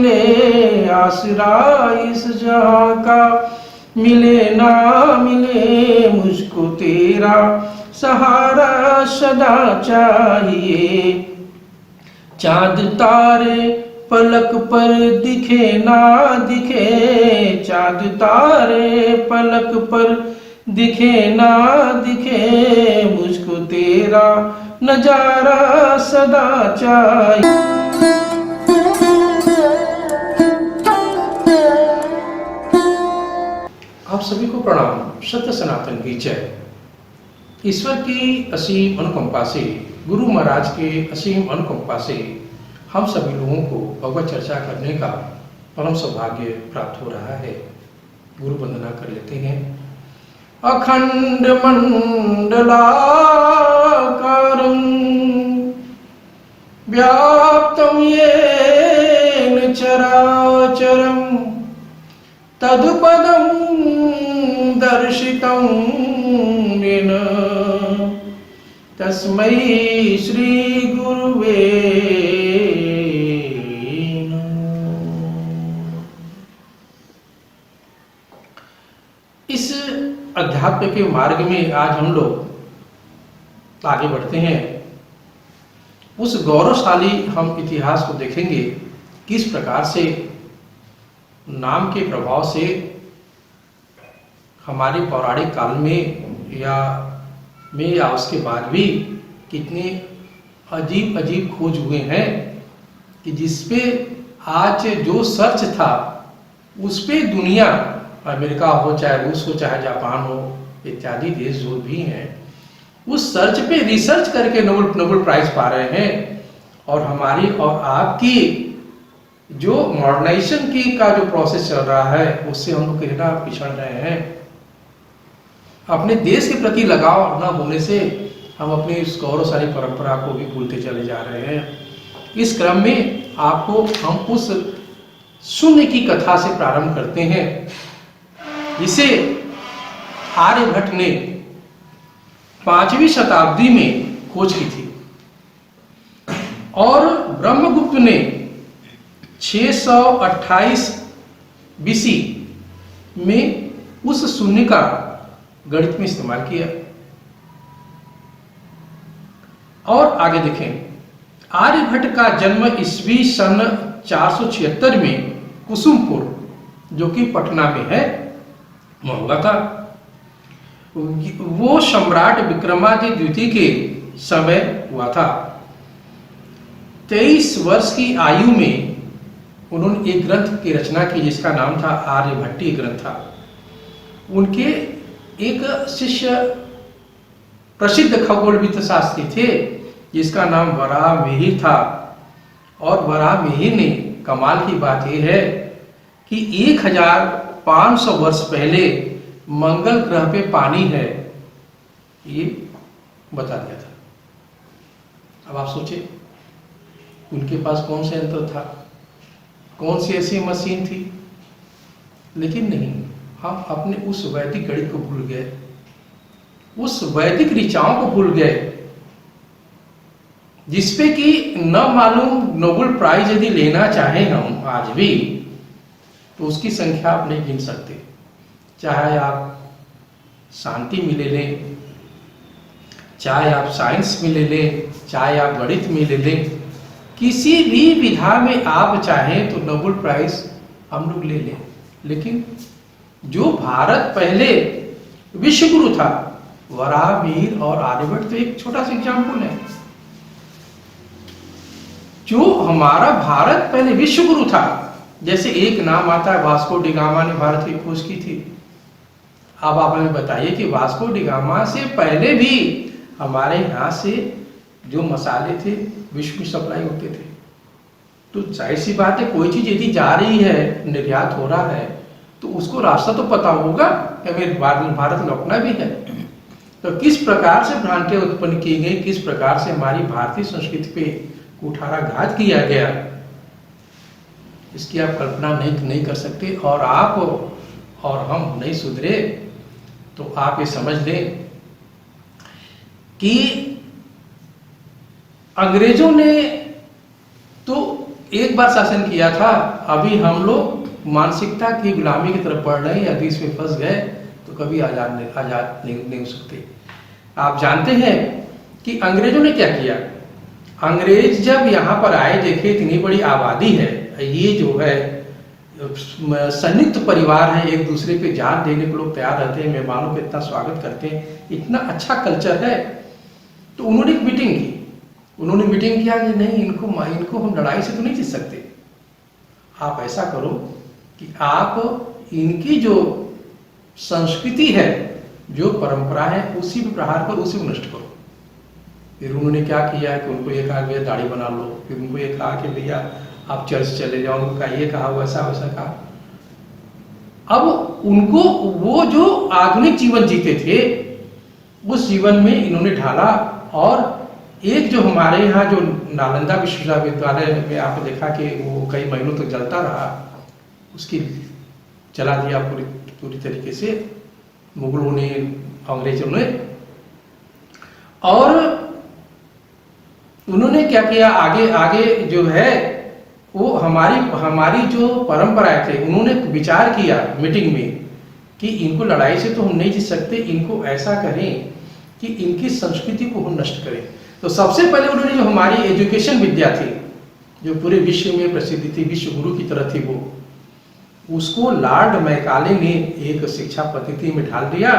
मिले आसरा इस जहां का, मिले ना मिले मुझको तेरा सहारा सदा चाहिए। चांद तारे पलक पर दिखे ना दिखे, चांद तारे पलक पर दिखे ना दिखे, मुझको तेरा नजारा सदा चाहिए। आप सभी को प्रणाम। सत्य सनातन की जय। ईश्वर की असीम अनुकंपा से, गुरु महाराज के असीम अनुकंपा से हम सभी लोगों को भगवत चर्चा करने का परम सौभाग्य प्राप्त हो रहा है। गुरु वंदना कर लेते हैं। अखंड मंडलाकारं व्याप्तं येन चराचरं तत्पदं दर्शितं येन तस्मै श्री गुरुवे नमः। इस अध्यात्म के मार्ग में आज हम लोग आगे बढ़ते हैं। उस गौरवशाली हम इतिहास को देखेंगे, किस प्रकार से नाम के प्रभाव से हमारे पौराणिक काल में या उसके बाद भी कितने अजीब अजीब खोज हुए हैं कि जिसपे आज जो सर्च था उस पे दुनिया, अमेरिका हो चाहे रूस हो चाहे जापान हो इत्यादि देश जो भी हैं, उस सर्च पे रिसर्च करके नोबेल प्राइज पा रहे हैं। और हमारी और आपकी जो मॉडर्नाइजेशन की का जो प्रोसेस चल रहा है उससे हम लोग कितना पिछड़ रहे हैं। अपने देश के प्रति लगाव न होने से हम अपनी इस गौरवशाली परंपरा को भी भूलते चले जा रहे हैं। इस क्रम में आपको हम उस शून्य की कथा से प्रारंभ करते हैं जिसे आर्यभट्ट ने 5वीं शताब्दी में खोज की थी और ब्रह्मगुप्त ने 628 बीसी में उस शून्य का गणित में इस्तेमाल किया। और आगे देखें, आर्यभट्ट का जन्म ईस्वी सन 476 में कुसुमपुर, जो कि पटना में है, में हुआ था। वो सम्राट विक्रमादित्य द्वितीय के समय हुआ था। 23 वर्ष की आयु में उन्होंने एक ग्रंथ की रचना की जिसका नाम था आर्यभट्टीय ग्रंथ था। उनके एक शिष्य प्रसिद्ध खगोलविद शास्त्री थे जिसका नाम वराहमिहिर था। और वराहमिहिर ने, कमाल की बात यह है कि 1500 वर्ष पहले मंगल ग्रह पे पानी है, ये बता दिया था। अब आप सोचिए उनके पास कौन सा यंत्र था, कौन सी ऐसी मशीन थी। लेकिन नहीं, हम अपने उस वैदिक गणित को भूल गए, उस वैदिक ऋचाओं को भूल गए जिसपे कि न मालूम नोबेल प्राइज यदि लेना चाहें हम आज भी तो उसकी संख्या आप नहीं गिन सकते। चाहे आप शांति में ले लें, चाहे आप साइंस में ले लें, चाहे आप गणित में ले लें, किसी भी विधा में आप चाहें तो नोबेल प्राइज हम लोग ले लें। लेकिन जो भारत पहले विश्वगुरु था, वराहमिहिर और आर्यभट्ट तो एक छोटा सा एग्जाम्पल है। जो हमारा भारत पहले विश्वगुरु था, जैसे एक नाम आता है वास्को डी गामा ने भारत की खोज की थी। अब आप हमें बताइए कि वास्को डी गामा से पहले भी हमारे यहाँ से जो मसाले थे विश्व में सप्लाई होते थे। तो जाहिर सी बात है, कोई चीज यदि जा रही है, निर्यात हो रहा है, तो उसको रास्ता तो पता होगा कि हमें भारत लौटना भी है। तो किस प्रकार से भ्रांतियां उत्पन्न की गई, किस प्रकार से हमारी भारतीय संस्कृति पे कुठाराघात किया गया, इसकी आप कल्पना नहीं कर सकते। और आप और हम नहीं सुधरे तो आप ये समझ लें कि अंग्रेजों ने तो एक बार शासन किया था, अभी हम लोग मानसिकता की गुलामी की तरफ बढ़ रहे हैं, यदि इसमें फंस गए तो कभी आजाद नहीं हो सकते। आप जानते हैं कि अंग्रेजों ने क्या किया। अंग्रेज जब यहाँ पर आए, देखे इतनी बड़ी आबादी है, ये जो है संयुक्त परिवार है, एक दूसरे पे जान देने को लोग तैयार रहते हैं, मेहमानों का इतना स्वागत करते हैं, इतना अच्छा कल्चर है। तो उन्होंने एक मीटिंग की, उन्होंने मीटिंग किया कि नहीं, इनको हम लड़ाई से तो नहीं जीत सकते, आप ऐसा करो कि आप इनकी जो संस्कृति है, जो परंपरा है, उसी पे प्रहार करो, उसी को नष्ट करो। फिर उन्होंने क्या किया कि उनको ये कहा भैया दाढ़ी बना लो, फिर उनको ये कहा कि भैया आप चर्च चले जाओ, उनका ये कहा वैसा वैसा कहा। अब उनको वो जो आधुनिक जीवन जीते थे, उस जीवन में इन्होंने ढाला। और एक जो हमारे यहाँ जो नालंदा विश्वविद्यालय में आपने देखा कि वो कई महीनों तक जलता रहा, उसकी जला दिया पूरी तरीके से मुगलों ने, अंग्रेजों ने। और उन्होंने क्या किया, आगे आगे जो है वो हमारी जो परंपराएं थे, उन्होंने विचार किया मीटिंग में कि इनको लड़ाई से तो हम नहीं जीत सकते, इनको ऐसा करें कि इनकी संस्कृति को हम नष्ट करें। तो सबसे पहले उन्होंने जो हमारी एजुकेशन विद्या थी, जो पूरे विश्व में प्रसिद्ध थी, विश्व गुरु की तरह थी, वो उसको लॉर्ड मैकाले ने एक शिक्षा पद्धति में ढाल दिया।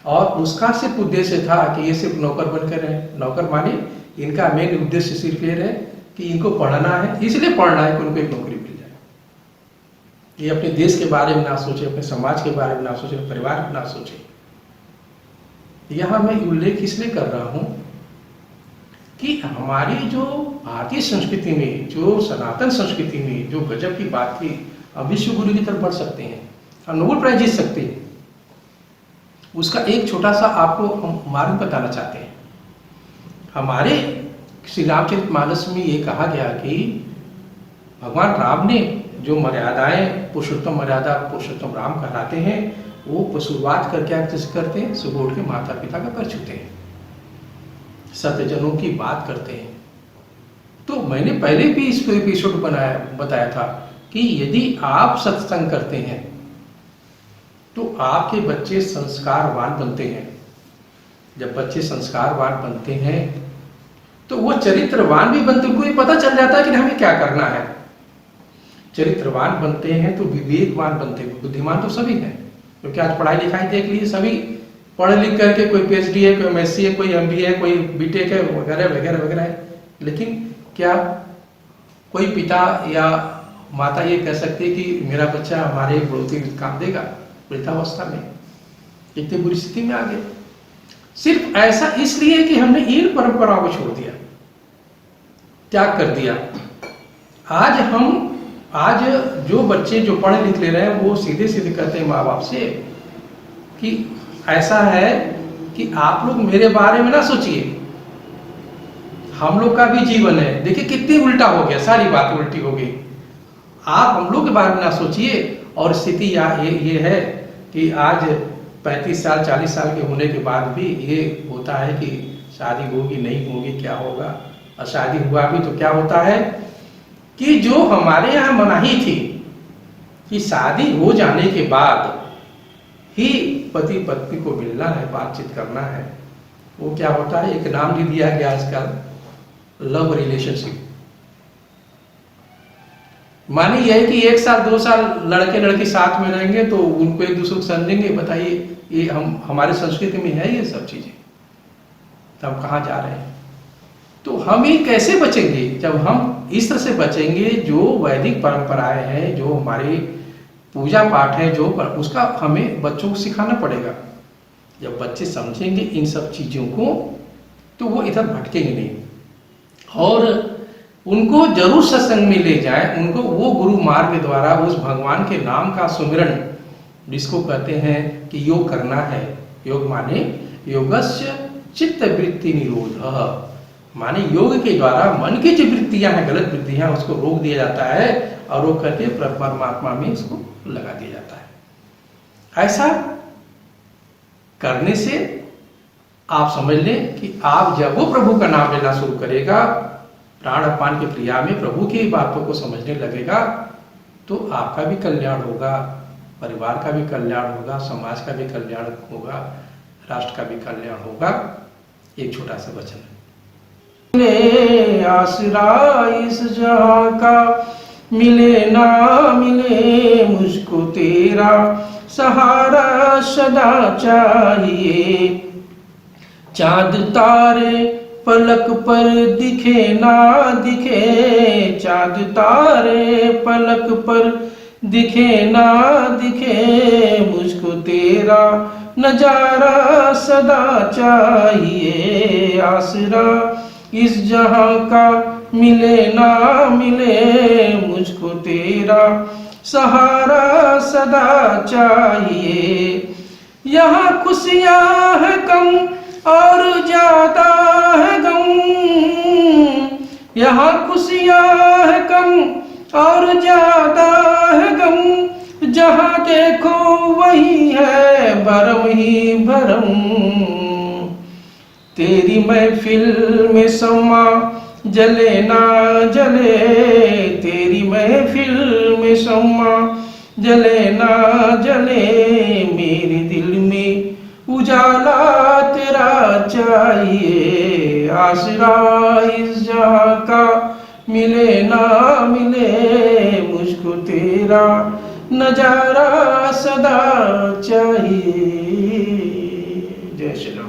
और उसका सिर्फ उद्देश्य था कि ये सिर्फ नौकर बनकर रहे। नौकर माने इनका मेन उद्देश्य सिर्फ ये रहे कि इनको पढ़ना है, इसलिए पढ़ना है कि उनको एक नौकरी मिल जाए। ये अपने देश के बारे में ना सोचे, अपने समाज के बारे में ना सोचे, परिवार में ना सोचे। यहां मैं उल्लेख इसलिए कर रहा हूं कि हमारी जो भारतीय संस्कृति में, जो सनातन संस्कृति में जो गजब की बात थी, हम विश्व गुरु की तरफ बढ़ सकते हैं, हम नोबेल प्राइज जीत सकते हैं। उसका एक छोटा सा आपको हम मार्ग बताना चाहते हैं। हमारे श्री रामचरितमानस में ये कहा गया कि भगवान राम ने जो मर्यादाएं, पुरुषोत्तम मर्यादा पुरुषोत्तम राम कहलाते हैं, वो शुरुआत कर क्या करते हैं, सुबह उठ के माता पिता का पैर छूते हैं, सत्यजनों की बात करते हैं। तो मैंने पहले भी इस एपिसोड बताया था कि यदि आप सत्संग करते हैं तो आपके बच्चे संस्कारवान बनते हैं। जब बच्चे संस्कारवान बनते हैं तो वो चरित्रवान भी बनते, उनको ये पता चल जाता है कि हमें क्या करना है। चरित्रवान बनते हैं तो विवेकवान बनते हैं। बुद्धिमान तो सभी हैं, क्योंकि आज पढ़ाई लिखाई देख लीजिए, सभी पढ़ लिख करके कोई पीएचडी है, कोई एमएससी है, कोई एमबीए है, कोई बीटेक है, वगैरह वगैरह वगैरह है। लेकिन क्या कोई पिता या माता ये कह सकते कि मेरा बच्चा हमारे बढ़ोतरी में काम देगा? वृद्धावस्था में इतनी बुरी स्थिति में आ गए, सिर्फ ऐसा इसलिए कि हमने इन परंपराओं को छोड़ दिया, त्याग कर दिया। आज जो बच्चे जो पढ़े लिख ले रहे हैं, वो सीधे सीधे कहते हैं माँ बाप से कि ऐसा है कि आप लोग मेरे बारे में ना सोचिए, हम लोग का भी जीवन है। देखिए कितनी उल्टा हो गया, सारी बातें उल्टी हो गई। आप हम लोग के बारे में ना सोचिए। और स्थिति ये है कि आज 35 साल 40 साल के होने के बाद भी ये होता है कि शादी होगी नहीं होगी, क्या होगा। और शादी हुआ भी तो क्या होता है कि जो हमारे यहाँ मनाही थी कि शादी हो जाने के बाद ही पति पत्नी को मिलना है, बातचीत करना है, वो क्या होता है, एक नाम भी दिया गया आजकल, लव रिलेशनशिप। माने यह है कि 1 साल 2 साल लड़के लड़की साथ में रहेंगे तो उनको एक दूसरे को समझेंगे। बताइए, ये हमारे संस्कृति में है ये सब चीजें, तो हम कहाँ जा रहे हैं? तो हम ये कैसे बचेंगे? जब हम इस तरह से बचेंगे, जो वैदिक परंपराएं हैं, जो हमारी पूजा पाठ है, जो उसका हमें बच्चों को सिखाना पड़ेगा। जब बच्चे समझेंगे इन सब चीजों को तो वो इधर भटकेंगे नहीं, और उनको जरूर सत्संग में ले जाए, उनको वो गुरु मार्ग द्वारा उस भगवान के नाम का सुमिरन, जिसको कहते हैं कि योग करना है। योग माने योगस्य चित्त वृत्ति निरोध, माने योग के द्वारा मन की जो वृत्तियां हैं, गलत वृत्तियां, उसको रोक दिया जाता है और रोक करके परमात्मा में इसको लगा दिया जाता है। ऐसा करने से आप समझ लें कि आप जब वो प्रभु का नाम लेना शुरू करेगा प्राण अपान की क्रिया में प्रभु की बातों को समझने लगेगा तो आपका भी कल्याण होगा, परिवार का भी कल्याण होगा, समाज का भी कल्याण होगा, राष्ट्र का भी कल्याण होगा। एक छोटा सा वचन मिले आसरा इस जहां का, मिले ना मिले मुझको तेरा सहारा सदा चाहिए। चांद तारे पलक पर दिखे ना दिखे, चांद तारे पलक पर दिखे ना दिखे, मुझको तेरा नजारा सदा चाहिए। आसरा इस जहां का, मिले ना मिले मुझको तेरा सहारा सदा चाहिए। यहाँ खुशियाँ है कम और ज्यादा है गम, यहाँ खुशियाँ है कम और ज्यादा है गम, जहाँ देखो वही है भरम ही भरम। तेरी महफिल में समा जले ना जले, तेरी महफिल में समा जले ना जले, मेरे दिल में उजाला तेरा चाहिए। आसरा इस जहां का, मिले ना मिले मुझको तेरा नजारा सदा चाहिए। जय श्री राम।